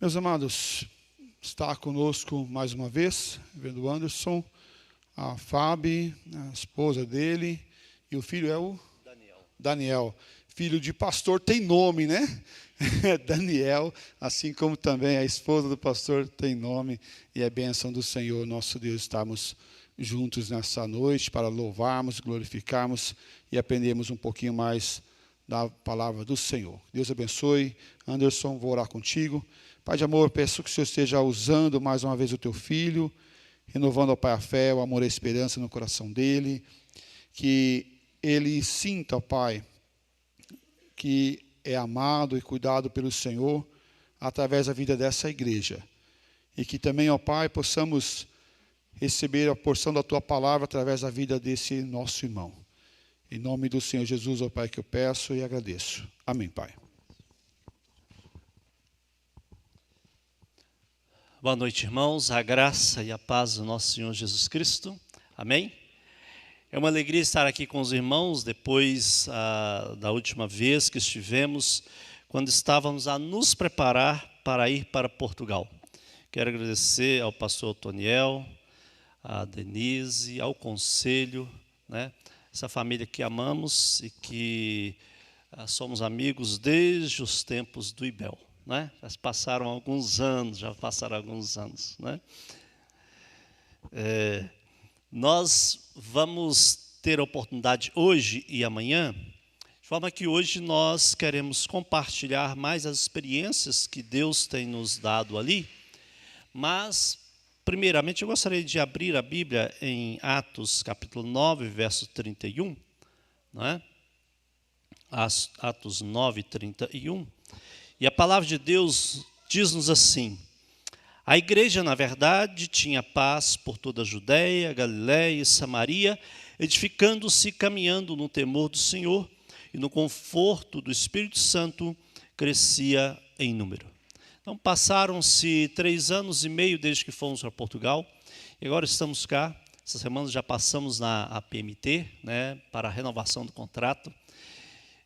Meus amados, está conosco mais uma vez, vendo o Anderson, a Fábio, a esposa dele, e o filho é o Daniel. Filho de pastor tem nome, né? Daniel, assim como também a esposa do pastor tem nome, e é bênção do Senhor, nosso Deus, estarmos juntos nessa noite para louvarmos, glorificarmos e aprendermos um pouquinho mais da palavra do Senhor. Deus abençoe. Anderson, vou orar contigo. Pai de amor, peço que o Senhor esteja usando mais uma vez o teu filho, renovando ao Pai a fé, o amor e a esperança no coração dele, que ele sinta, ó Pai, que é amado e cuidado pelo Senhor através da vida dessa igreja. E que também, ó Pai, possamos receber a porção da tua palavra através da vida desse nosso irmão. Em nome do Senhor Jesus, ó Pai, que eu peço e agradeço. Amém, Pai. Boa noite, irmãos. A graça e a paz do nosso Senhor Jesus Cristo. Amém? É uma alegria estar aqui com os irmãos depois da última vez que estivemos, quando estávamos a nos preparar para ir para Portugal. Quero agradecer ao pastor Otoniel, a Denise, ao conselho, né? Essa família que amamos e que somos amigos desde os tempos do IBEL. Né? Já passaram alguns anos, né? Nós vamos ter a oportunidade hoje e amanhã, de forma que hoje nós queremos compartilhar mais as experiências que Deus tem nos dado ali, mas, primeiramente, eu gostaria de abrir a Bíblia em Atos, capítulo 9, verso 31, né? Atos 9, 31. E a palavra de Deus diz-nos assim: a igreja, na verdade, tinha paz por toda a Judéia, Galiléia e Samaria, edificando-se e caminhando no temor do Senhor e no conforto do Espírito Santo, crescia em número. Então, passaram-se 3 anos e meio desde que fomos para Portugal, e agora estamos cá. Essa semana já passamos na APMT, né, para a renovação do contrato.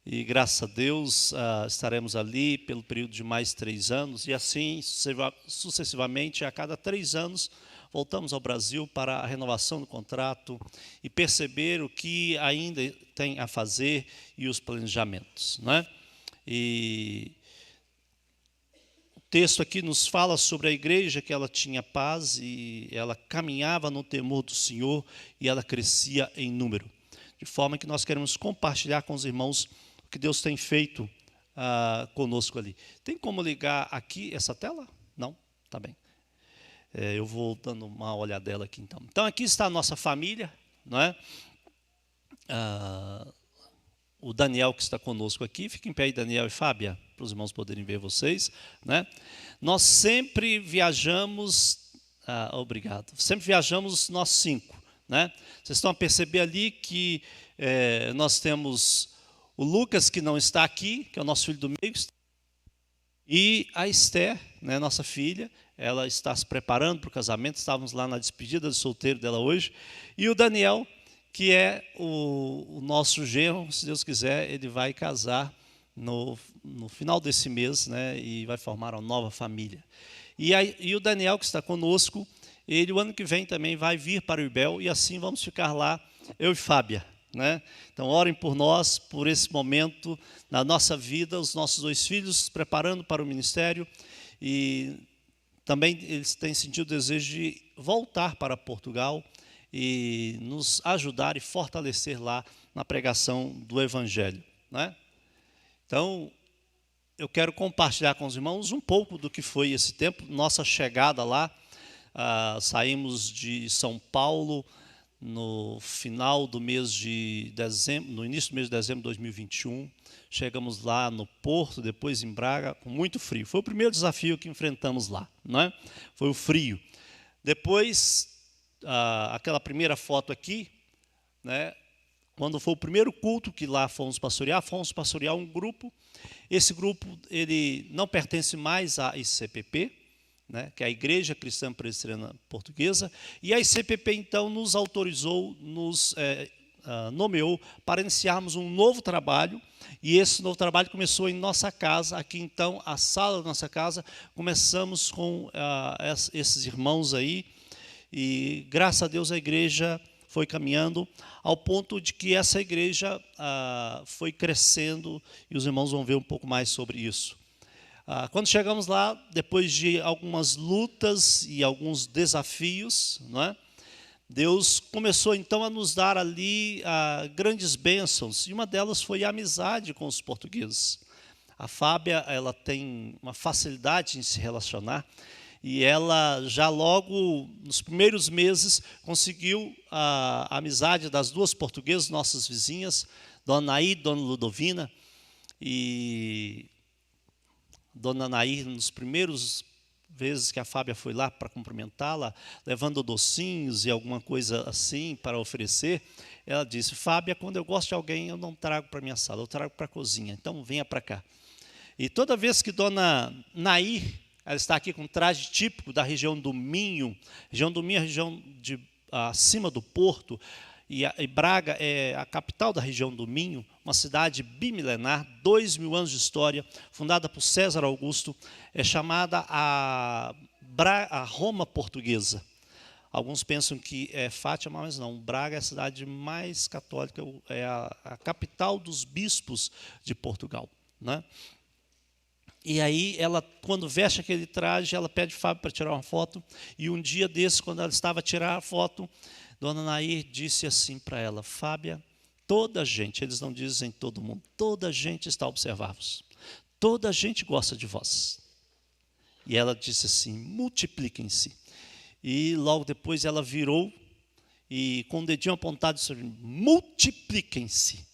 E graças a Deus estaremos ali pelo período de mais 3 anos, e assim sucessivamente, a cada 3 anos, voltamos ao Brasil para a renovação do contrato e perceber o que ainda tem a fazer e os planejamentos, né? E o texto aqui nos fala sobre a igreja, que ela tinha paz e ela caminhava no temor do Senhor e ela crescia em número. De forma que nós queremos compartilhar com os irmãos o que Deus tem feito conosco ali. Tem como ligar aqui essa tela? Não? Tá bem. Eu vou dando uma olhadela aqui então. Então aqui está a nossa família, não é? O Daniel que está conosco aqui. Fica em pé aí, Daniel e Fábia, para os irmãos poderem ver vocês, né? Nós sempre viajamos, obrigado, sempre viajamos nós 5, né? Vocês estão a perceber ali que nós temos o Lucas, que não está aqui, que é o nosso filho do meio, e a Esther, né, nossa filha, ela está se preparando para o casamento, estávamos lá na despedida de solteiro dela hoje, e o Daniel, que é o nosso genro, se Deus quiser, ele vai casar no final desse mês, né, e vai formar uma nova família. E o Daniel, que está conosco, ele o ano que vem também vai vir para o IBEL, e assim vamos ficar lá, eu e Fábia. Né? Então, orem por nós, por esse momento na nossa vida, os nossos 2 filhos se preparando para o ministério, e também eles têm sentido o desejo de voltar para Portugal e nos ajudar e fortalecer lá na pregação do Evangelho. Né? Então, eu quero compartilhar com os irmãos um pouco do que foi esse tempo, nossa chegada lá. Saímos de São Paulo no final do mês de dezembro, no início do mês de dezembro de 2021, chegamos lá no Porto, depois em Braga, com muito frio. Foi o primeiro desafio que enfrentamos lá, não é? Foi o frio. Depois, aquela primeira foto aqui, né? Quando foi o primeiro culto que lá fomos pastorear um grupo. Esse grupo ele não pertence mais à ICPP, né, que é a Igreja Cristã Presbiteriana Portuguesa, e a ICPP então nos autorizou, nos nomeou para iniciarmos um novo trabalho, e esse novo trabalho começou em nossa casa. Aqui então, a sala da nossa casa, começamos com esses irmãos aí, e graças a Deus a igreja foi caminhando ao ponto de que essa igreja foi crescendo, e os irmãos vão ver um pouco mais sobre isso. Quando chegamos lá, depois de algumas lutas e alguns desafios, não é? Deus começou então a nos dar ali grandes bênçãos, e uma delas foi a amizade com os portugueses. A Fábia, ela tem uma facilidade em se relacionar, e ela já logo nos primeiros meses conseguiu a amizade das duas portuguesas, nossas vizinhas, Dona Naí e Dona Ludovina. E Dona Naí, nos primeiros vezes que a Fábia foi lá para cumprimentá-la, levando docinhos e alguma coisa assim para oferecer, ela disse: Fábia, quando eu gosto de alguém, eu não trago para a minha sala, eu trago para a cozinha, então venha para cá. E toda vez que Dona Naí, ela está aqui com um traje típico da região do Minho. Região do Minho é a região acima do Porto, e Braga é a capital da região do Minho, uma cidade bimilenar, 2000 anos de história, fundada por César Augusto, é chamada a Roma portuguesa. Alguns pensam que é Fátima, mas não. Braga é a cidade mais católica, é a capital dos bispos de Portugal, né? E aí, ela, quando veste aquele traje, ela pede Fábio para tirar uma foto. E um dia desses, quando ela estava a tirar a foto, Dona Nair disse assim para ela: Fábia, toda a gente, eles não dizem todo mundo, toda a gente está a observar-vos. Toda a gente gosta de vós. E ela disse assim: multipliquem-se. E logo depois ela virou e com o dedinho apontado disse: multipliquem-se.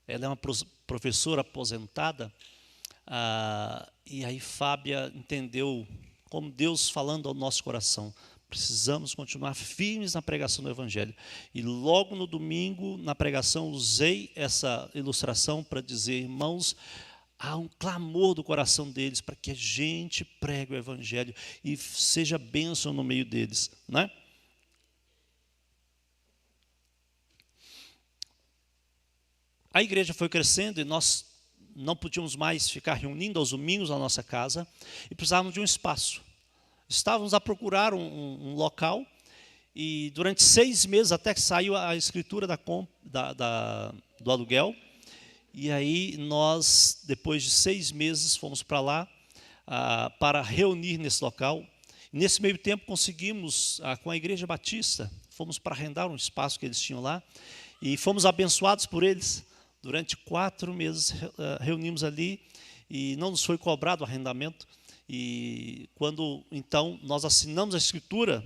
Ela é uma professora aposentada. E aí Fábia entendeu, como Deus falando ao nosso coração, precisamos continuar firmes na pregação do Evangelho. E logo no domingo, na pregação, usei essa ilustração para dizer: irmãos, há um clamor do coração deles para que a gente pregue o Evangelho e seja bênção no meio deles, né? A igreja foi crescendo e nós não podíamos mais ficar reunindo aos domingos na nossa casa e precisávamos de um espaço. Estávamos a procurar um local, e durante 6 meses, até que saiu a escritura do aluguel, e aí nós, depois de 6 meses, fomos para lá para reunir nesse local. Nesse meio tempo conseguimos, com a Igreja Batista, fomos para arrendar um espaço que eles tinham lá, e fomos abençoados por eles. Durante 4 meses reunimos ali e não nos foi cobrado o arrendamento. E quando então nós assinamos a escritura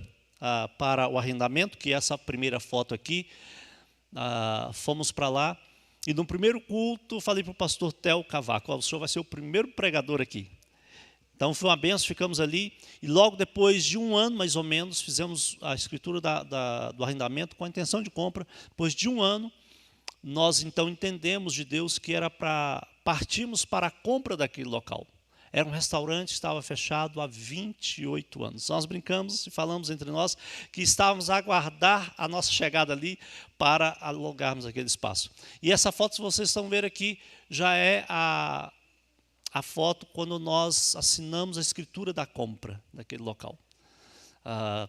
para o arrendamento, que é essa primeira foto aqui, fomos para lá e no primeiro culto falei para o pastor Theo Cavaco: o senhor vai ser o primeiro pregador aqui. Então foi uma benção, ficamos ali e logo depois de 1 ano mais ou menos fizemos a escritura do arrendamento com a intenção de compra. Depois de 1 ano, nós então entendemos de Deus que era para partirmos para a compra daquele local. Era um restaurante que estava fechado há 28 anos. Nós brincamos e falamos entre nós que estávamos a aguardar a nossa chegada ali para alugarmos aquele espaço. E essa foto, se vocês estão vendo aqui, já é a foto quando nós assinamos a escritura da compra daquele local.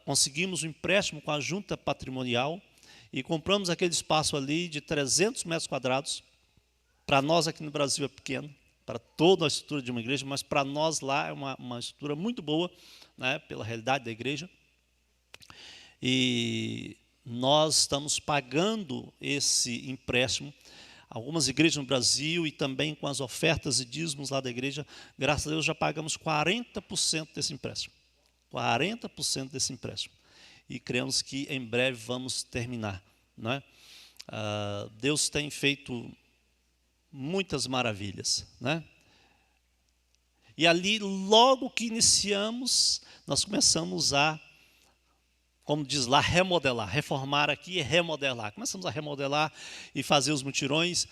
Conseguimos um empréstimo com a junta patrimonial e compramos aquele espaço ali de 300 metros quadrados. Para nós aqui no Brasil é pequeno, para toda a estrutura de uma igreja, mas para nós lá é uma estrutura muito boa, né, pela realidade da igreja. E nós estamos pagando esse empréstimo. Algumas igrejas no Brasil e também com as ofertas e dízimos lá da igreja, graças a Deus já pagamos 40% desse empréstimo. 40% desse empréstimo. E cremos que em breve vamos terminar, não é? Deus tem feito muitas maravilhas, né? E ali, logo que iniciamos, nós começamos a, como diz lá, remodelar. Reformar aqui é remodelar. Começamos a remodelar e fazer os mutirões.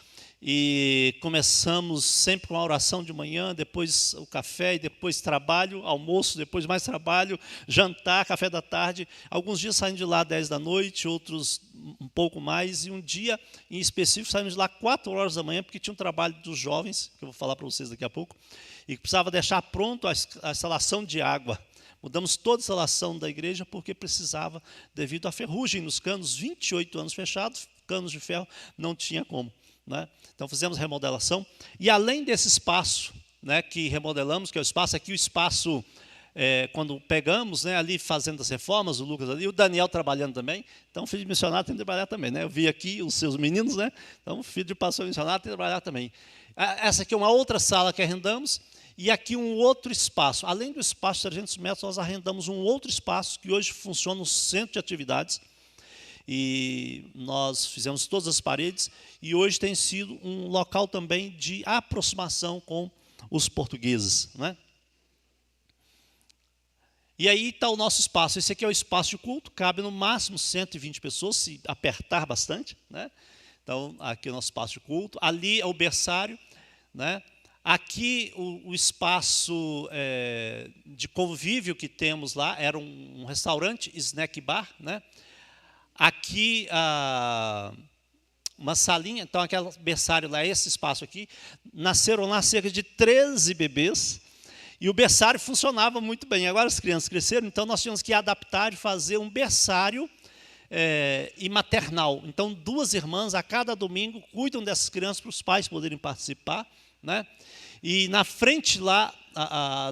e começamos sempre com a oração de manhã, depois o café, e depois trabalho, almoço, depois mais trabalho, jantar, café da tarde. Alguns dias saímos de lá 10 da noite, outros um pouco mais, e um dia em específico saímos de lá 4 horas da manhã, porque tinha um trabalho dos jovens, que eu vou falar para vocês daqui a pouco, e precisava deixar pronto a instalação de água. Mudamos toda a instalação da igreja porque precisava, devido à ferrugem nos canos, 28 anos fechados, canos de ferro, não tinha como. Né? Então fizemos remodelação, e além desse espaço, né, que remodelamos, que é o espaço, aqui o espaço, quando pegamos, né, ali fazendo as reformas, o Lucas ali, o Daniel trabalhando também, então filho de missionário tem que trabalhar também, né? Eu vi aqui os seus meninos, né? Então filho de pastor missionário tem que trabalhar também. Essa aqui é uma outra sala que arrendamos, e aqui um outro espaço, além do espaço de 300 metros, nós arrendamos um outro espaço, que hoje funciona no centro de atividades, e nós fizemos todas as paredes, e hoje tem sido um local também de aproximação com os portugueses, né? E aí está o nosso espaço. Esse aqui é o espaço de culto, cabe no máximo 120 pessoas, se apertar bastante, né? Então, aqui é o nosso espaço de culto. Ali é o berçário, né? Aqui o espaço de convívio que temos lá era um restaurante, snack bar, né? Aqui, uma salinha, então aquele berçário lá, esse espaço aqui, nasceram lá cerca de 13 bebês, e o berçário funcionava muito bem. Agora as crianças cresceram, então nós tínhamos que adaptar e fazer um berçário e maternal. Então 2 irmãs a cada domingo cuidam dessas crianças para os pais poderem participar, né? E na frente lá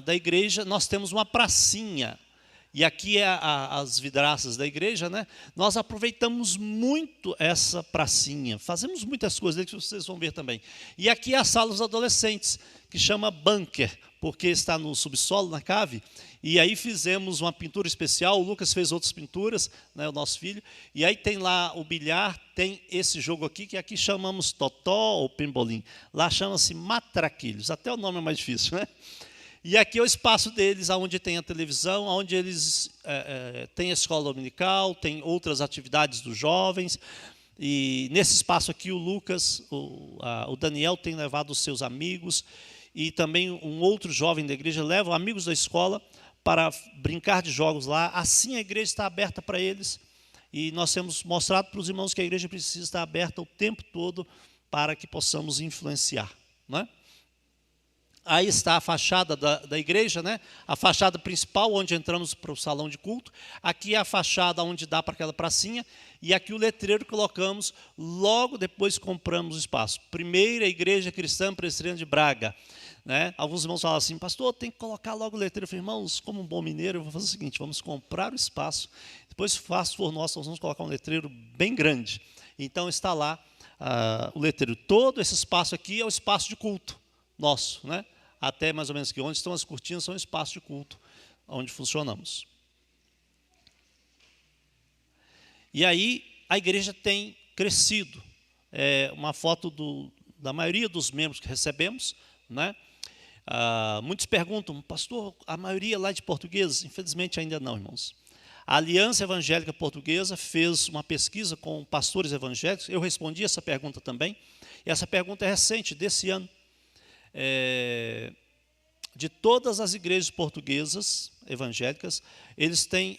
da igreja nós temos uma pracinha. E aqui as vidraças da igreja, né? Nós aproveitamos muito essa pracinha, fazemos muitas coisas que vocês vão ver também. E aqui é a sala dos adolescentes, que chama bunker, porque está no subsolo, na cave, e aí fizemos uma pintura especial, o Lucas fez outras pinturas, né, o nosso filho, e aí tem lá o bilhar, tem esse jogo aqui, que aqui chamamos totó ou pimbolim, lá chama-se matraquilhos, até o nome é mais difícil, né? E aqui é o espaço deles, onde tem a televisão, onde eles têm a escola dominical, tem outras atividades dos jovens. E nesse espaço aqui o Lucas, o Daniel tem levado os seus amigos, e também um outro jovem da igreja leva amigos da escola para brincar de jogos lá. Assim a igreja está aberta para eles, e nós temos mostrado para os irmãos que a igreja precisa estar aberta o tempo todo para que possamos influenciar, não é? Aí está a fachada da igreja, né? A fachada principal, onde entramos para o salão de culto. Aqui é a fachada onde dá para aquela pracinha. E aqui o letreiro que colocamos, logo depois compramos o espaço. Primeira Igreja Cristã Presbiteriana de Braga. Né? Alguns irmãos falam assim, pastor, tem que colocar logo o letreiro. Eu falei, irmãos, como um bom mineiro, eu vou fazer o seguinte, vamos comprar o espaço. Depois, se for nosso, nós vamos colocar um letreiro bem grande. Então está lá o letreiro. Todo esse espaço aqui é o espaço de culto nosso, né? Até mais ou menos que onde estão as cortinas são espaços de culto, onde funcionamos. E aí a igreja tem crescido. Uma foto da maioria dos membros que recebemos, né? Muitos perguntam, pastor, a maioria lá de portugueses? Infelizmente ainda não, irmãos. A Aliança Evangélica Portuguesa fez uma pesquisa com pastores evangélicos, eu respondi essa pergunta também, e essa pergunta é recente, desse ano. De todas as igrejas portuguesas evangélicas, eles têm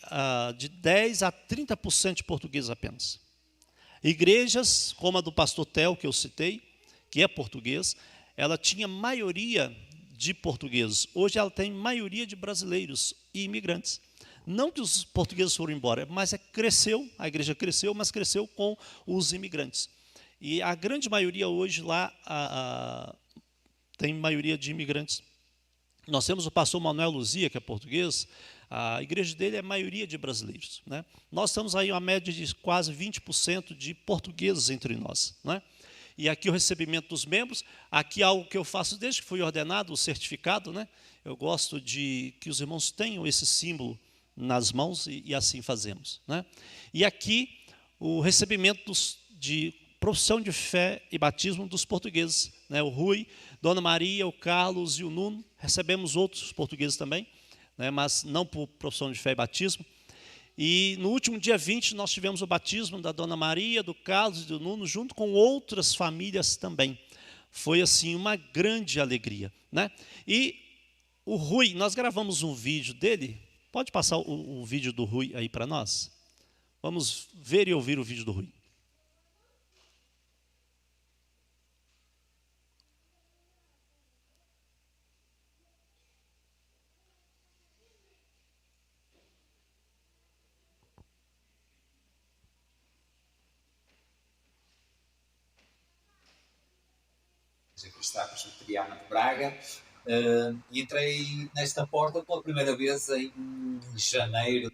de 10% a 30% de portugueses apenas. Igrejas como a do pastor Theo, que eu citei, que é português, ela tinha maioria de portugueses. Hoje ela tem maioria de brasileiros e imigrantes. Não que os portugueses foram embora, mas cresceu, a igreja cresceu, mas cresceu com os imigrantes. E a grande maioria hoje lá tem maioria de imigrantes. Nós temos o pastor Manuel Luzia, que é português, a igreja dele é maioria de brasileiros, né? Nós estamos aí uma média de quase 20% de portugueses entre nós, né? E aqui o recebimento dos membros, aqui algo que eu faço desde que fui ordenado, o certificado, né? Eu gosto de que os irmãos tenham esse símbolo nas mãos e assim fazemos, né? E aqui o recebimento de profissão de fé e batismo dos portugueses, né? O Rui, Dona Maria, o Carlos e o Nuno, recebemos outros portugueses também, né? Mas não por profissão de fé e batismo. E no último dia 20 nós tivemos o batismo da Dona Maria, do Carlos e do Nuno, junto com outras famílias também. foi assim uma grande alegria, né? E o Rui, nós gravamos um vídeo dele. Pode passar o vídeo do Rui aí para nós? Vamos ver e ouvir o vídeo do Rui. Cristã Presbiteriana de Braga, e entrei nesta porta pela primeira vez em janeiro.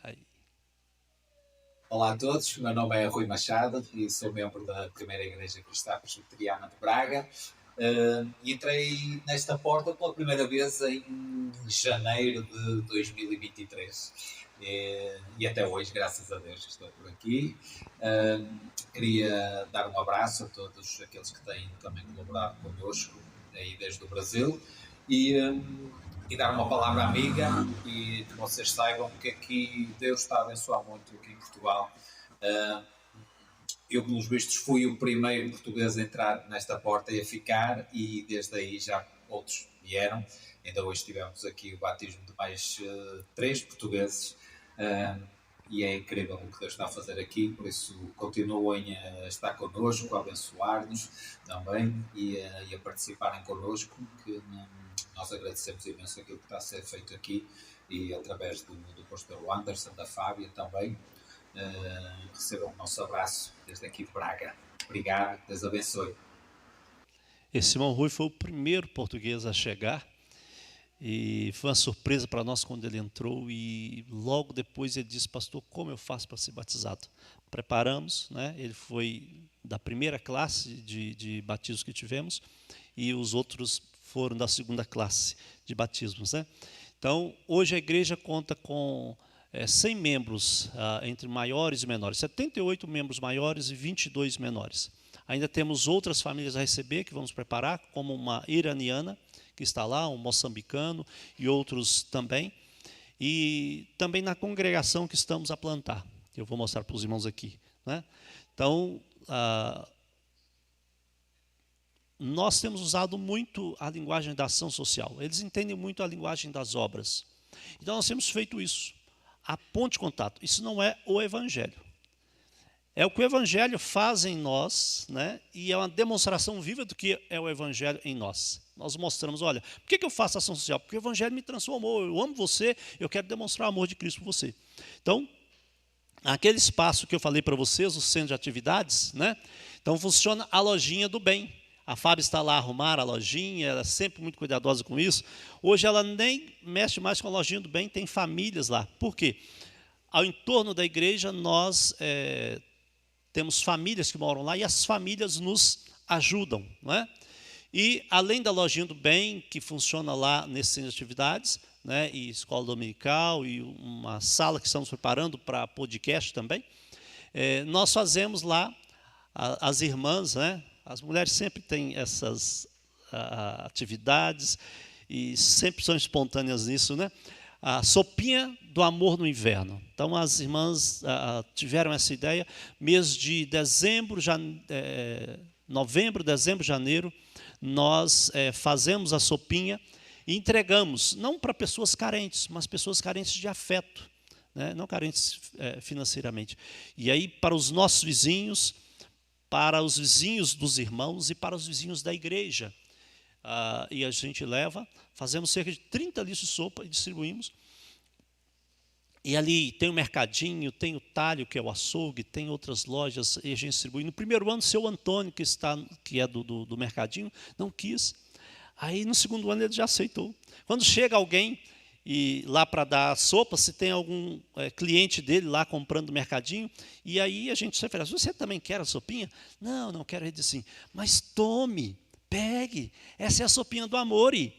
Aí. Olá a todos, meu nome é Rui Machado e sou membro da Primeira Igreja Cristã Presbiteriana de Braga, e entrei nesta porta pela primeira vez em janeiro de 2023. E até hoje, graças a Deus, estou por aqui. Queria dar um abraço a todos aqueles que têm também colaborado connosco aí desde o Brasil e dar uma palavra amiga e que vocês saibam que aqui Deus está a abençoar muito aqui em Portugal. Eu, pelos vistos, fui o primeiro português a entrar nesta porta e a ficar, e desde aí já outros vieram. Ainda hoje tivemos aqui o batismo de mais 3 portugueses, e é incrível o que Deus está a fazer aqui, por isso continuem a estar connosco, a abençoar-nos também e a participarem connosco, que nós agradecemos imenso aquilo que está a ser feito aqui, e através do pastor Anderson, da Fábia também. Recebam o nosso abraço desde aqui de Braga. Obrigado, Deus abençoe. Esse irmão Rui foi o primeiro português a chegar, e foi uma surpresa para nós quando ele entrou, e logo depois ele disse: pastor, como eu faço para ser batizado? Preparamos, né? Ele foi da primeira classe de batismos que tivemos, e os outros foram da segunda classe de batismos, né? Então, hoje a igreja conta com 100 membros, entre maiores e menores, 78 membros maiores e 22 menores. Ainda temos outras famílias a receber, que vamos preparar, como uma iraniana, que está lá, um moçambicano e outros também. E também na congregação que estamos a plantar. Eu vou mostrar para os irmãos aqui, né? Então, nós temos usado muito a linguagem da ação social. Eles entendem muito a linguagem das obras. Então, nós temos feito isso. A ponte de contato. Isso não é o Evangelho. É o que o Evangelho faz em nós, né? E é uma demonstração viva do que é o Evangelho em nós. Nós mostramos, olha, por que eu faço ação social? Porque o Evangelho me transformou, eu amo você, eu quero demonstrar o amor de Cristo por você. Então, aquele espaço que eu falei para vocês, o centro de atividades, né? Então funciona a lojinha do bem. A Fábio está lá a arrumar a lojinha, ela é sempre muito cuidadosa com isso. Hoje ela nem mexe mais com a lojinha do bem, tem famílias lá. Por quê? Ao entorno da igreja nós temos famílias que moram lá, e as famílias nos ajudam, não é? E além da lojinha do bem, que funciona lá nesse centro de atividades, né, e escola dominical, e uma sala que estamos preparando para podcast também, nós fazemos lá, as irmãs, né, as mulheres sempre têm essas atividades, e sempre são espontâneas nisso, né? A sopinha do amor no inverno. Então, as irmãs tiveram essa ideia, mês de dezembro, novembro, dezembro, janeiro, nós fazemos a sopinha e entregamos, não para pessoas carentes, mas pessoas carentes de afeto, né? Não carentes financeiramente. E aí, para os nossos vizinhos, para os vizinhos dos irmãos e para os vizinhos da igreja. E a gente leva, fazemos cerca de 30 litros de sopa e distribuímos. E ali tem o mercadinho, tem o talho, que é o açougue, tem outras lojas, e a gente distribui. No primeiro ano, o seu Antônio, que é do mercadinho, não quis. Aí, no segundo ano, ele já aceitou. Quando chega alguém lá para dar sopa, se tem algum cliente dele lá comprando no mercadinho, e aí a gente se oferece: você também quer a sopinha? Não, não quero. Ele diz assim: mas tome, pegue, essa é a sopinha do amor, e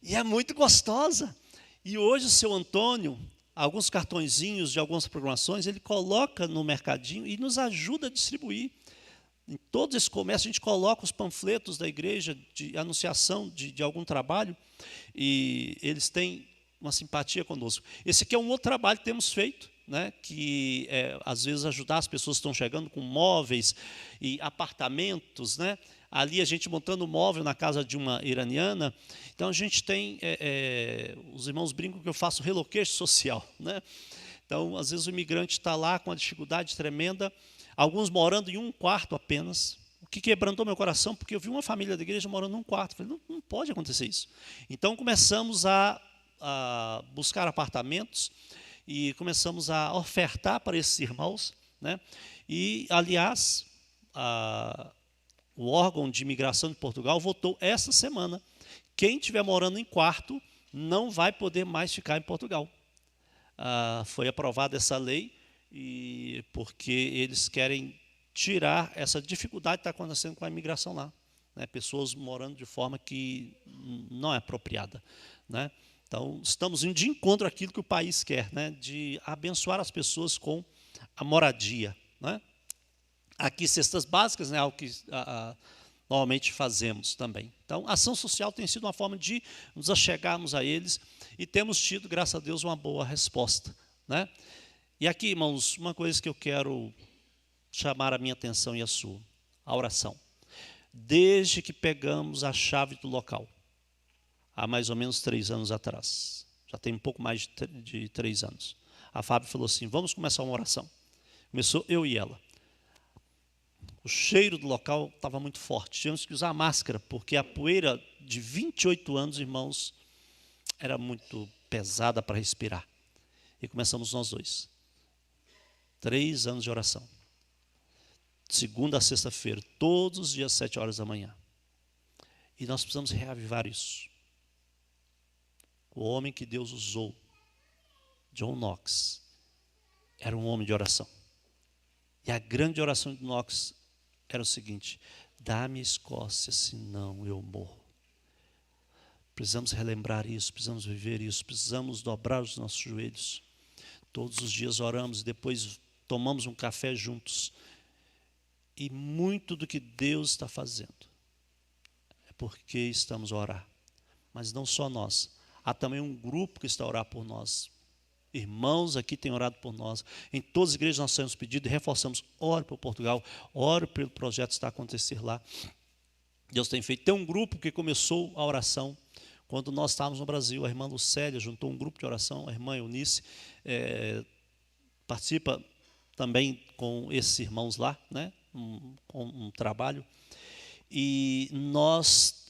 é muito gostosa. E hoje o seu Antônio, alguns cartõezinhos de algumas programações, ele coloca no mercadinho e nos ajuda a distribuir. Em todo esse comércio, a gente coloca os panfletos da igreja de anunciação de algum trabalho, e eles têm uma simpatia conosco. Esse aqui é um outro trabalho que temos feito, né, que às vezes ajudar as pessoas que estão chegando com móveis e apartamentos, né? Ali a gente montando móvel na casa de uma iraniana. Então a gente tem, os irmãos brincam que eu faço relocation social, né? Então às vezes o imigrante está lá com uma dificuldade tremenda, alguns morando em um quarto apenas. O que quebrou meu coração, porque eu vi uma família da igreja morando num quarto. Eu falei, não pode acontecer isso. Então começamos a buscar apartamentos e começamos a ofertar para esses irmãos, né? E, aliás, o órgão de imigração de Portugal votou essa semana. Quem estiver morando em quarto não vai poder mais ficar em Portugal. Foi aprovada essa lei porque eles querem tirar essa dificuldade que está acontecendo com a imigração lá, né? Pessoas morando de forma que não é apropriada, né? Então, estamos indo de encontro àquilo que o país quer, né? De abençoar as pessoas com a moradia, né? Aqui, cestas básicas, né? Algo que normalmente fazemos também. Então, a ação social tem sido uma forma de nos achegarmos a eles e temos tido, graças a Deus, uma boa resposta, né? E aqui, irmãos, uma coisa que eu quero chamar a minha atenção e a sua, a oração. Desde que pegamos a chave do local, há mais ou menos 3 anos atrás, já tem um pouco mais de 3 anos, a Fábio falou assim, vamos começar uma oração. Começou eu e ela. O cheiro do local estava muito forte, tínhamos que usar máscara, porque a poeira de 28 anos, irmãos, era muito pesada para respirar. E começamos nós dois. 3 anos de oração. Segunda a sexta-feira, todos os dias, 7 horas da manhã. E nós precisamos reavivar isso. O homem que Deus usou, John Knox, era um homem de oração. E a grande oração de Knox era o seguinte: dá-me a Escócia, senão eu morro. Precisamos relembrar isso, precisamos viver isso, precisamos dobrar os nossos joelhos. Todos os dias oramos e depois tomamos um café juntos. E muito do que Deus está fazendo é porque estamos a orar. Mas não só nós. Há também um grupo que está a orar por nós. Irmãos aqui têm orado por nós. Em todas as igrejas nós temos pedido e reforçamos. Ore por Portugal, ore pelo projeto que está a acontecer lá. Deus tem feito. Tem um grupo que começou a oração. Quando nós estávamos no Brasil, a irmã Lucélia juntou um grupo de oração. A irmã Eunice participa também com esses irmãos lá, né? Um trabalho. E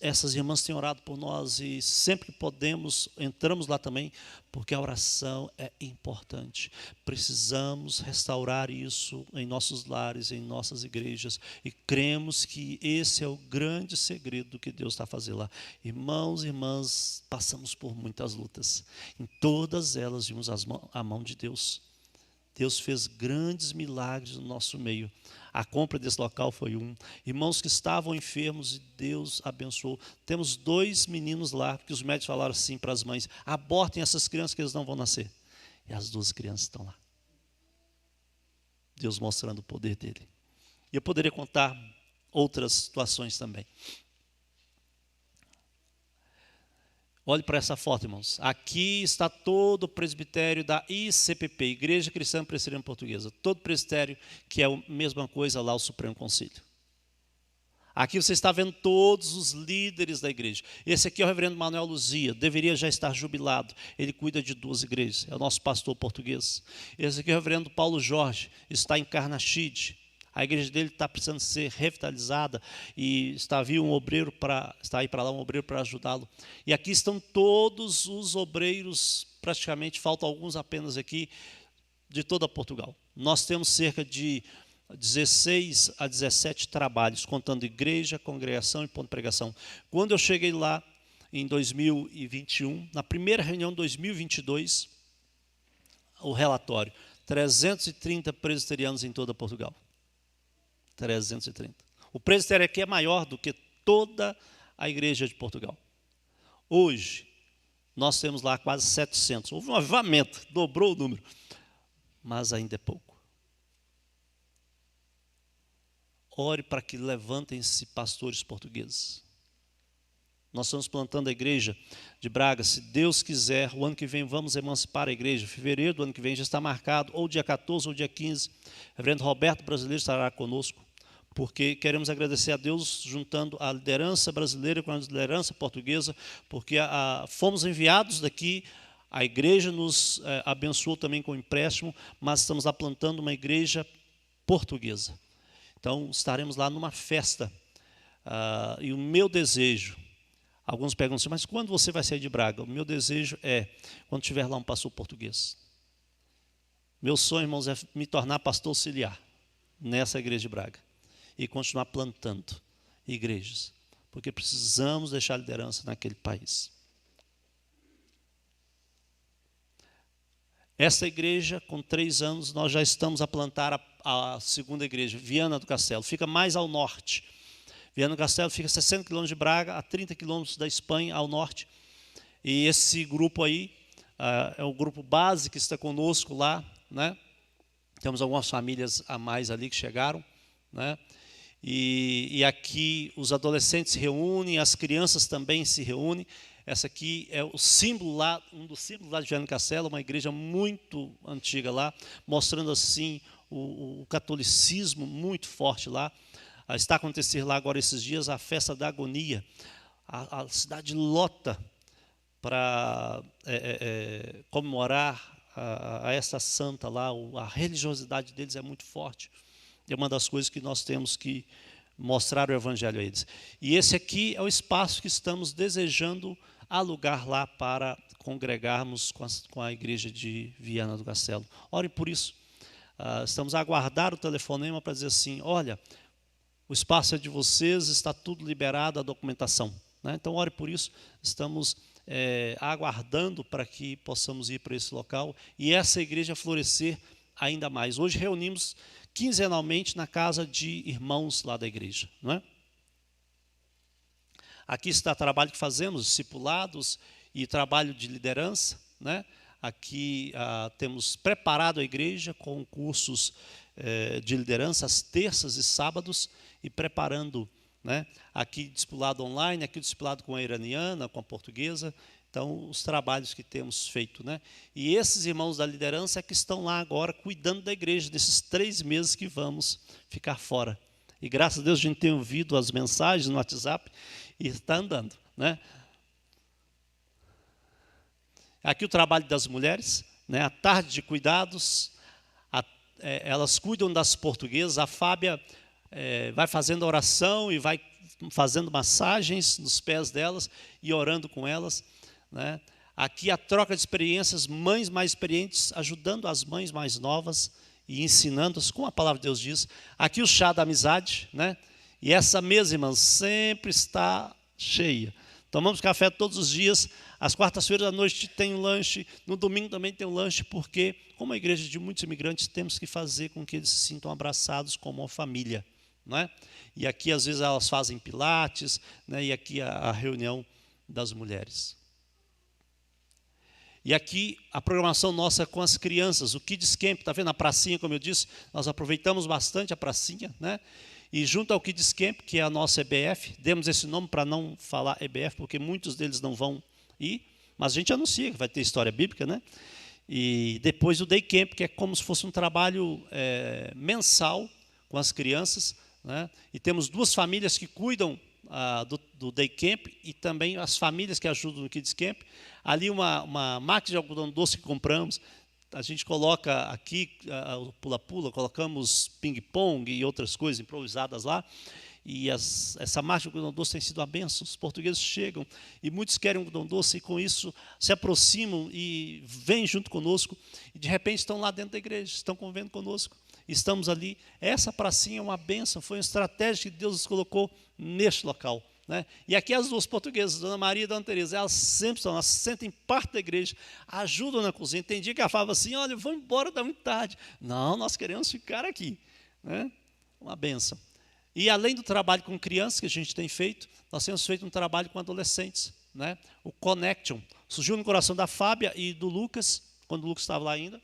essas irmãs têm orado por nós e sempre que podemos, entramos lá também, porque a oração é importante. Precisamos restaurar isso em nossos lares, em nossas igrejas, e cremos que esse é o grande segredo do que Deus está fazendo lá. Irmãos e irmãs, passamos por muitas lutas. Em todas elas vimos a mão de Deus. Deus fez grandes milagres no nosso meio. A compra desse local foi irmãos que estavam enfermos e Deus abençoou. Temos 2 meninos lá, porque os médicos falaram assim para as mães: abortem essas crianças que eles não vão nascer. E as 2 crianças estão lá. Deus mostrando o poder dele. E eu poderia contar outras situações também. Olhe para essa foto, irmãos. Aqui está todo o presbitério da ICPP, Igreja Cristã Presbiteriana Portuguesa. Todo presbitério, que é a mesma coisa lá, o Supremo Concílio. Aqui você está vendo todos os líderes da igreja. Esse aqui é o reverendo Manuel Luzia, deveria já estar jubilado. Ele cuida de 2 igrejas, é o nosso pastor português. Esse aqui é o reverendo Paulo Jorge, está em Carnaxide. A igreja dele está precisando ser revitalizada e está aí para lá um obreiro para ajudá-lo. E aqui estão todos os obreiros, praticamente, faltam alguns apenas aqui, de toda Portugal. Nós temos cerca de 16 a 17 trabalhos, contando igreja, congregação e ponto de pregação. Quando eu cheguei lá, em 2021, na primeira reunião de 2022, o relatório, 330 presbiterianos em toda Portugal. 330. O presbitério aqui é maior do que toda a igreja de Portugal. Hoje, nós temos lá quase 700. Houve um avivamento, dobrou o número, mas ainda é pouco. Ore para que levantem-se pastores portugueses. Nós estamos plantando a igreja de Braga. Se Deus quiser, o ano que vem vamos emancipar a igreja. Fevereiro do ano que vem já está marcado, ou dia 14 ou dia 15. O reverendo Roberto Brasileiro estará conosco, porque queremos agradecer a Deus juntando a liderança brasileira com a liderança portuguesa, porque fomos enviados daqui, a igreja nos abençoou também com empréstimo, mas estamos lá plantando uma igreja portuguesa. Então estaremos lá numa festa, e o meu desejo, alguns perguntam assim, mas quando você vai sair de Braga? O meu desejo é quando tiver lá um pastor português. Meu sonho, irmãos, é me tornar pastor auxiliar nessa igreja de Braga e continuar plantando igrejas, porque precisamos deixar a liderança naquele país. Essa igreja, com 3 anos, nós já estamos a plantar a segunda igreja, Viana do Castelo, fica mais ao norte. Viana do Castelo fica a 60 quilômetros de Braga, a 30 quilômetros da Espanha, ao norte. E esse grupo aí é o grupo base que está conosco lá, né? Temos algumas famílias a mais ali que chegaram, né? E aqui os adolescentes se reúnem, as crianças também se reúnem. Essa aqui é o símbolo lá, um dos símbolos lá de Viana do Castelo, uma igreja muito antiga lá, mostrando assim o catolicismo muito forte lá. Está acontecendo lá agora esses dias a festa da agonia. A cidade lota para comemorar a essa santa lá. A religiosidade deles é muito forte. É uma das coisas que nós temos que mostrar o evangelho a eles. E esse aqui é o espaço que estamos desejando alugar lá para congregarmos com a igreja de Viana do Castelo. Orem por isso. Estamos a aguardar o telefonema para dizer assim, olha, o espaço é de vocês, está tudo liberado, a documentação. Né? Então, ore por isso. Estamos aguardando para que possamos ir para esse local e essa igreja florescer ainda mais. Hoje reunimos quinzenalmente na casa de irmãos lá da igreja. Não é? Aqui está o trabalho que fazemos, discipulados e trabalho de liderança. Né? Aqui temos preparado a igreja com cursos de liderança às terças e sábados e preparando, né? Aqui discipulado online, aqui discipulado com a iraniana, com a portuguesa. Então, os trabalhos que temos feito. Né? E esses irmãos da liderança é que estão lá agora cuidando da igreja, nesses 3 meses que vamos ficar fora. E graças a Deus a gente tem ouvido as mensagens no WhatsApp e está andando. Né? Aqui o trabalho das mulheres, né? A tarde de cuidados, elas cuidam das portuguesas, a Fábia vai fazendo oração e vai fazendo massagens nos pés delas e orando com elas. Né? Aqui a troca de experiências, mães mais experientes ajudando as mães mais novas e ensinando-as, como a palavra de Deus diz. Aqui o chá da amizade, né? E essa mesa, irmãos, sempre está cheia. Tomamos café todos os dias, às quartas-feiras à noite tem um lanche, no domingo também tem um lanche, porque, como a igreja de muitos imigrantes, temos que fazer com que eles se sintam abraçados como uma família. Não é? E aqui, às vezes, elas fazem pilates, né? E aqui a reunião das mulheres. E aqui a programação nossa com as crianças, o Kids Camp, está vendo a pracinha, como eu disse, nós aproveitamos bastante a pracinha, né? E junto ao Kids Camp, que é a nossa EBF, demos esse nome para não falar EBF, porque muitos deles não vão ir, mas a gente anuncia que vai ter história bíblica, né? E depois o Day Camp, que é como se fosse um trabalho mensal com as crianças, né? E temos 2 famílias que cuidam do Day Camp e também as famílias que ajudam no Kids Camp. Ali uma máquina de algodão doce que compramos, a gente coloca aqui o pula-pula, colocamos ping-pong e outras coisas improvisadas lá. E essa máquina de algodão doce tem sido uma bênção. Os portugueses chegam e muitos querem algodão doce e com isso se aproximam e vêm junto conosco. E de repente estão lá dentro da igreja, estão convivendo conosco. Estamos ali. Essa pracinha é uma bênção, foi uma estratégia que Deus nos colocou neste local. Né? E aqui as 2 portuguesas, Dona Maria e Dona Teresa, elas sempre estão, elas se sentem parte da igreja, ajudam na cozinha. Tem dia que ela falava assim, olha, eu vou embora, dá muito tarde. Não, nós queremos ficar aqui. Né? Uma bênção. E além do trabalho com crianças que a gente tem feito, nós temos feito um trabalho com adolescentes. Né? O Connection surgiu no coração da Fábia e do Lucas, quando o Lucas estava lá ainda.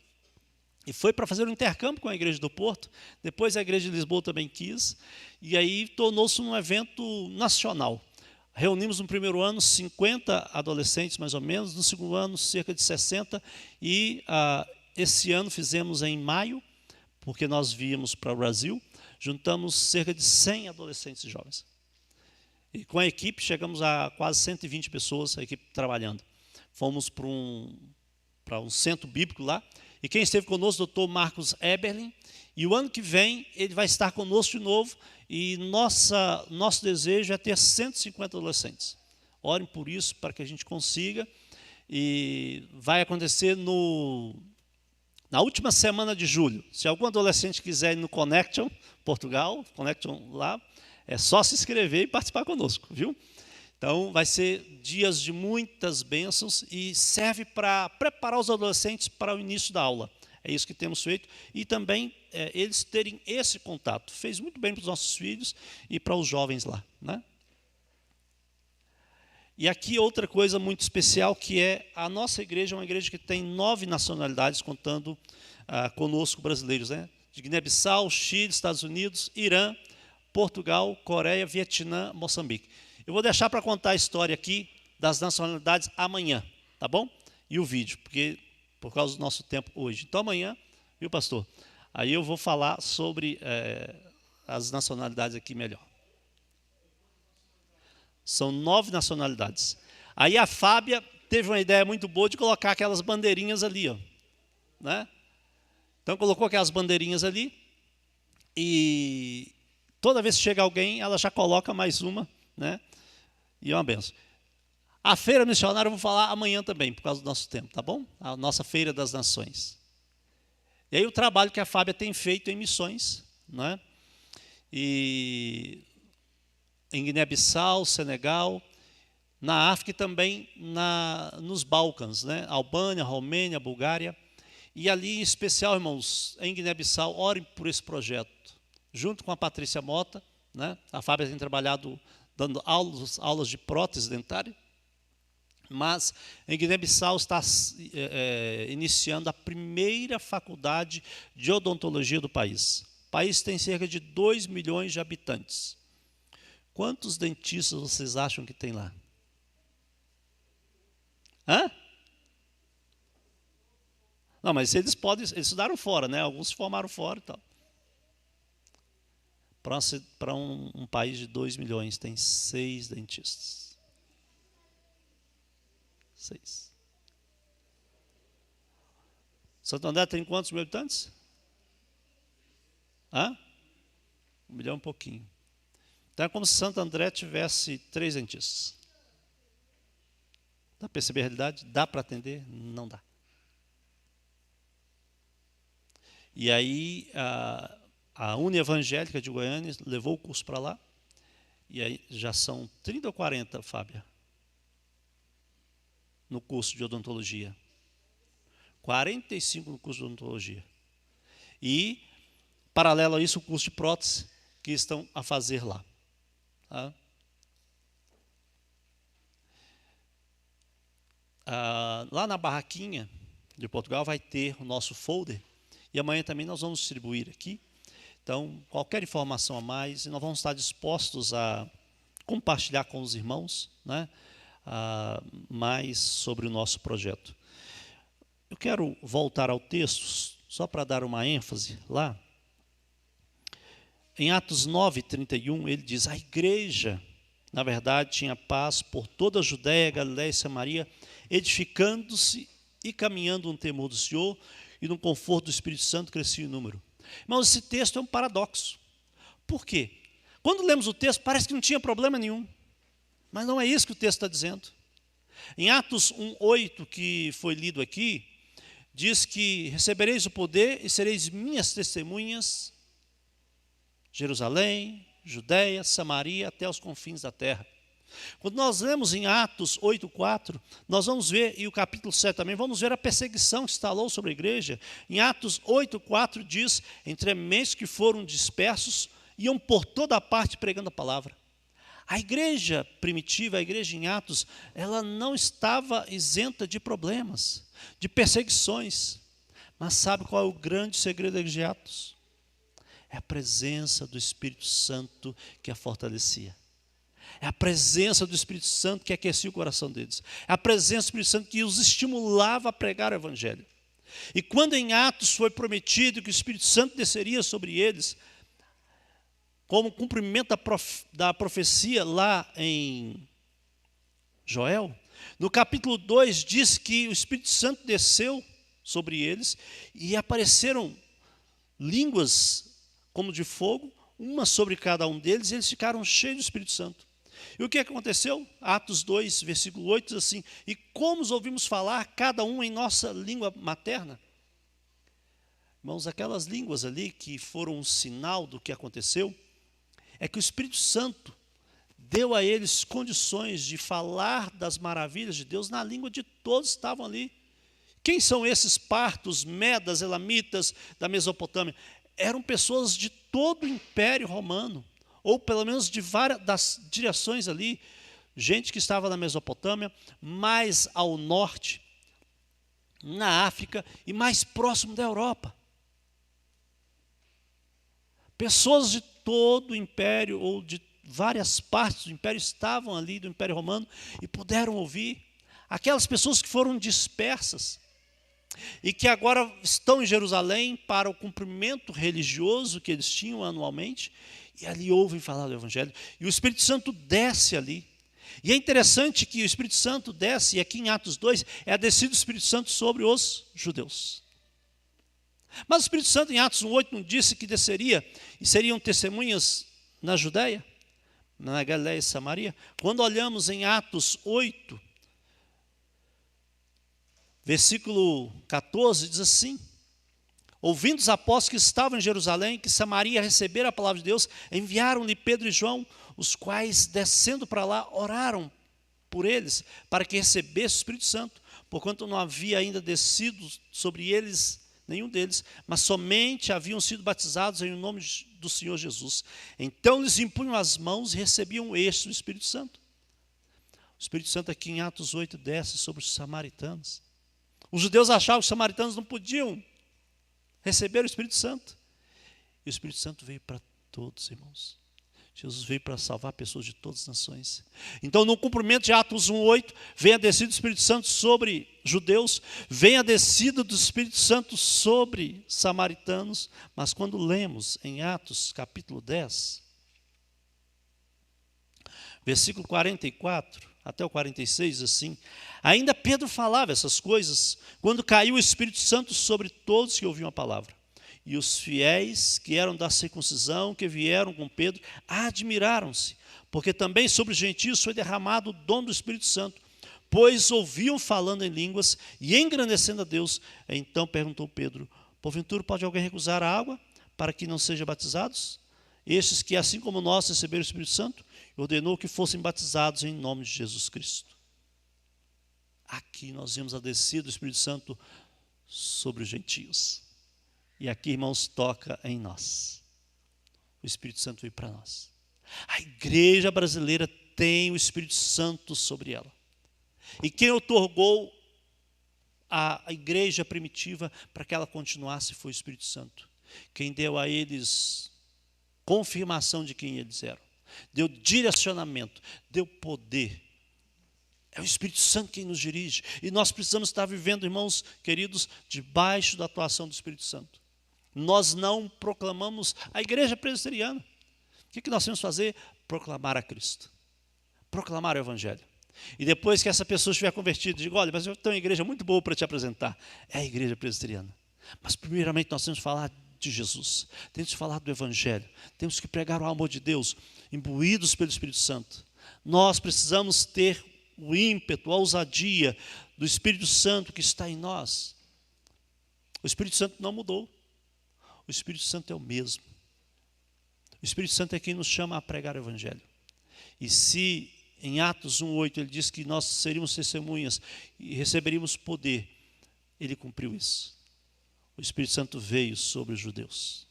E foi para fazer um intercâmbio com a igreja do Porto. Depois a igreja de Lisboa também quis. E aí tornou-se um evento nacional. reunimos no primeiro ano 50 adolescentes, mais ou menos, no segundo ano cerca de 60, e esse ano fizemos em maio, porque nós viemos para o Brasil, juntamos cerca de 100 adolescentes e jovens. E com a equipe chegamos a quase 120 pessoas, a equipe trabalhando. Fomos para um centro bíblico lá, e quem esteve conosco, o doutor Marcos Eberlin, e o ano que vem ele vai estar conosco de novo, e nosso desejo é ter 150 adolescentes. Orem por isso, para que a gente consiga, e vai acontecer na última semana de julho. Se algum adolescente quiser ir no Connection, Portugal, Connection lá, é só se inscrever e participar conosco, viu? Então, vai ser dias de muitas bênçãos e serve para preparar os adolescentes para o início da aula. É isso que temos feito. E também eles terem esse contato. Fez muito bem para os nossos filhos e para os jovens lá, né? E aqui outra coisa muito especial, que é a nossa igreja é uma igreja que tem 9 nacionalidades, contando conosco brasileiros, né? De Guiné-Bissau, Chile, Estados Unidos, Irã, Portugal, Coreia, Vietnã, Moçambique. Eu vou deixar para contar a história aqui das nacionalidades amanhã, tá bom? E o vídeo, porque por causa do nosso tempo hoje. Então amanhã, viu, pastor? Aí eu vou falar sobre as nacionalidades aqui melhor. São 9 nacionalidades. Aí a Fábia teve uma ideia muito boa de colocar aquelas bandeirinhas ali, ó, né? Então colocou aquelas bandeirinhas ali e toda vez que chega alguém, ela já coloca mais uma, né? E é uma benção. A feira missionária eu vou falar amanhã também, por causa do nosso tempo, tá bom? A nossa feira das nações. E aí o trabalho que a Fábia tem feito em missões, né? E em Guiné-Bissau, Senegal, na África e também nos Balcãs, né? Albânia, Romênia, Bulgária. E ali, em especial, irmãos, em Guiné-Bissau, orem por esse projeto. Junto com a Patrícia Mota, né? A Fábia tem trabalhado dando aulas de prótese dentária. Mas em Guiné-Bissau está iniciando a primeira faculdade de odontologia do país. O país tem cerca de 2 milhões de habitantes. Quantos dentistas vocês acham que tem lá? Hã? Não, mas eles estudaram fora, né? Alguns se formaram fora e tal. Para um país de 2 milhões, tem 6 dentistas. 6. Santo André tem quantos mil habitantes? Hã? 1 milhão e pouquinho. Então é como se Santo André tivesse 3 dentistas. Dá para perceber a realidade? Dá para atender? Não dá. E aí a Uni Evangélica de Goiânia levou o curso para lá. E aí já são 30 ou 40, Fábia, no curso de odontologia. 45 no curso de odontologia. E, paralelo a isso, o curso de prótese que estão a fazer lá. Tá? Lá na barraquinha de Portugal vai ter o nosso folder. E amanhã também nós vamos distribuir aqui. Então, qualquer informação a mais, nós vamos estar dispostos a compartilhar com os irmãos, né, mais sobre o nosso projeto. Eu quero voltar ao texto, só para dar uma ênfase lá. Em Atos 9:31, ele diz: a igreja, na verdade, tinha paz por toda a Judéia, Galiléia e Samaria, edificando-se e caminhando no temor do Senhor, e no conforto do Espírito Santo crescia em número. Mas esse texto é um paradoxo. Por quê? Quando lemos o texto, parece que não tinha problema nenhum. Mas não é isso que o texto está dizendo. Em Atos 1:8, que foi lido aqui, diz que recebereis o poder e sereis minhas testemunhas, Jerusalém, Judéia, Samaria, até os confins da terra. Quando nós lemos em Atos 8:4, nós vamos ver, e o capítulo 7 também, vamos ver a perseguição que instalou sobre a igreja. Em Atos 8:4 diz: entrementes que foram dispersos, iam por toda a parte pregando a palavra. A igreja primitiva, a igreja em Atos, ela não estava isenta de problemas, de perseguições. Mas sabe qual é o grande segredo da igreja de Atos? É a presença do Espírito Santo que a fortalecia. É a presença do Espírito Santo que aquecia o coração deles. É a presença do Espírito Santo que os estimulava a pregar o Evangelho. E quando em Atos foi prometido que o Espírito Santo desceria sobre eles, como cumprimento da profecia lá em Joel, no capítulo 2 diz que o Espírito Santo desceu sobre eles e apareceram línguas como de fogo, uma sobre cada um deles, e eles ficaram cheios do Espírito Santo. E o que aconteceu? Atos 2, versículo 8 diz assim: e como os ouvimos falar, cada um em nossa língua materna. Irmãos, aquelas línguas ali que foram um sinal do que aconteceu, é que o Espírito Santo deu a eles condições de falar das maravilhas de Deus na língua de todos que estavam ali. Quem são esses partos, medas, elamitas da Mesopotâmia? Eram pessoas de todo o Império Romano, ou pelo menos de várias das direções ali, gente que estava na Mesopotâmia, mais ao norte, na África e mais próximo da Europa. Pessoas de todo o Império, ou de várias partes do Império, estavam ali do Império Romano e puderam ouvir. Aquelas pessoas que foram dispersas e que agora estão em Jerusalém para o cumprimento religioso que eles tinham anualmente, e ali ouvem falar do Evangelho, e o Espírito Santo desce ali. E é interessante que o Espírito Santo desce, e aqui em Atos 2, é a descida do Espírito Santo sobre os judeus. Mas o Espírito Santo em Atos 1:8 não disse que desceria e seriam testemunhas na Judéia, na Galiléia e Samaria? Quando olhamos em Atos 8, versículo 14, diz assim: ouvindo os apóstolos que estavam em Jerusalém, que Samaria recebera a palavra de Deus, enviaram-lhe Pedro e João, os quais, descendo para lá, oraram por eles, para que recebesse o Espírito Santo, porquanto não havia ainda descido sobre eles nenhum deles, mas somente haviam sido batizados em nome do Senhor Jesus. Então lhes impunham as mãos e recebiam este, o Espírito Santo. O Espírito Santo aqui em Atos 8 desce sobre os samaritanos. Os judeus achavam que os samaritanos não podiam receber o Espírito Santo. E o Espírito Santo veio para todos, irmãos. Jesus veio para salvar pessoas de todas as nações. Então, no cumprimento de Atos 1:8, vem a descida do Espírito Santo sobre judeus, vem a descida do Espírito Santo sobre samaritanos, mas quando lemos em Atos capítulo 10, versículo 44 até o 46, assim: ainda Pedro falava essas coisas, quando caiu o Espírito Santo sobre todos que ouviam a palavra. E os fiéis que eram da circuncisão, que vieram com Pedro, admiraram-se, porque também sobre os gentios foi derramado o dom do Espírito Santo, pois ouviam falando em línguas e engrandecendo a Deus. Então perguntou Pedro: porventura pode alguém recusar a água para que não sejam batizados? Estes que, assim como nós, receberam o Espírito Santo, ordenou que fossem batizados em nome de Jesus Cristo. Aqui nós vemos a descida do Espírito Santo sobre os gentios. E aqui, irmãos, toca em nós. O Espírito Santo veio para nós. A igreja brasileira tem o Espírito Santo sobre ela. E quem otorgou a igreja primitiva para que ela continuasse foi o Espírito Santo. Quem deu a eles confirmação de quem eles eram, deu direcionamento, deu poder. É o Espírito Santo quem nos dirige. E nós precisamos estar vivendo, irmãos queridos, debaixo da atuação do Espírito Santo. Nós não proclamamos a igreja presbiteriana. O que nós temos que fazer? Proclamar a Cristo. Proclamar o Evangelho. E depois que essa pessoa estiver convertida, diga: olha, mas eu tenho uma igreja muito boa para te apresentar. É a igreja presbiteriana. Mas primeiramente nós temos que falar de Jesus. Temos que falar do Evangelho. Temos que pregar o amor de Deus, imbuídos pelo Espírito Santo. Nós precisamos ter o ímpeto, a ousadia do Espírito Santo que está em nós. O Espírito Santo não mudou. O Espírito Santo é o mesmo. O Espírito Santo é quem nos chama a pregar o Evangelho. E se em Atos 1:8 ele diz que nós seríamos testemunhas e receberíamos poder, ele cumpriu isso. O Espírito Santo veio sobre os judeus.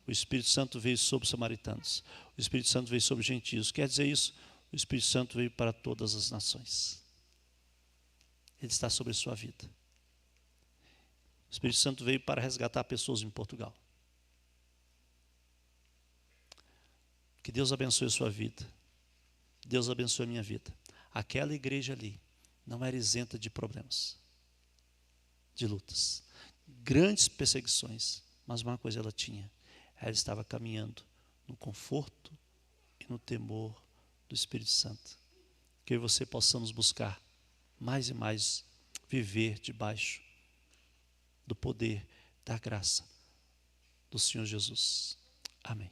O Espírito Santo veio sobre os samaritanos. O Espírito Santo veio sobre os gentios. Quer dizer isso? O Espírito Santo veio para todas as nações. Ele está sobre a sua vida. O Espírito Santo veio para resgatar pessoas em Portugal. Que Deus abençoe a sua vida. Deus abençoe a minha vida. Aquela igreja ali não era isenta de problemas, de lutas, grandes perseguições, mas uma coisa ela tinha: ela estava caminhando no conforto e no temor do Espírito Santo. Que eu e você possamos buscar mais e mais viver debaixo do poder, da graça do Senhor Jesus. Amém.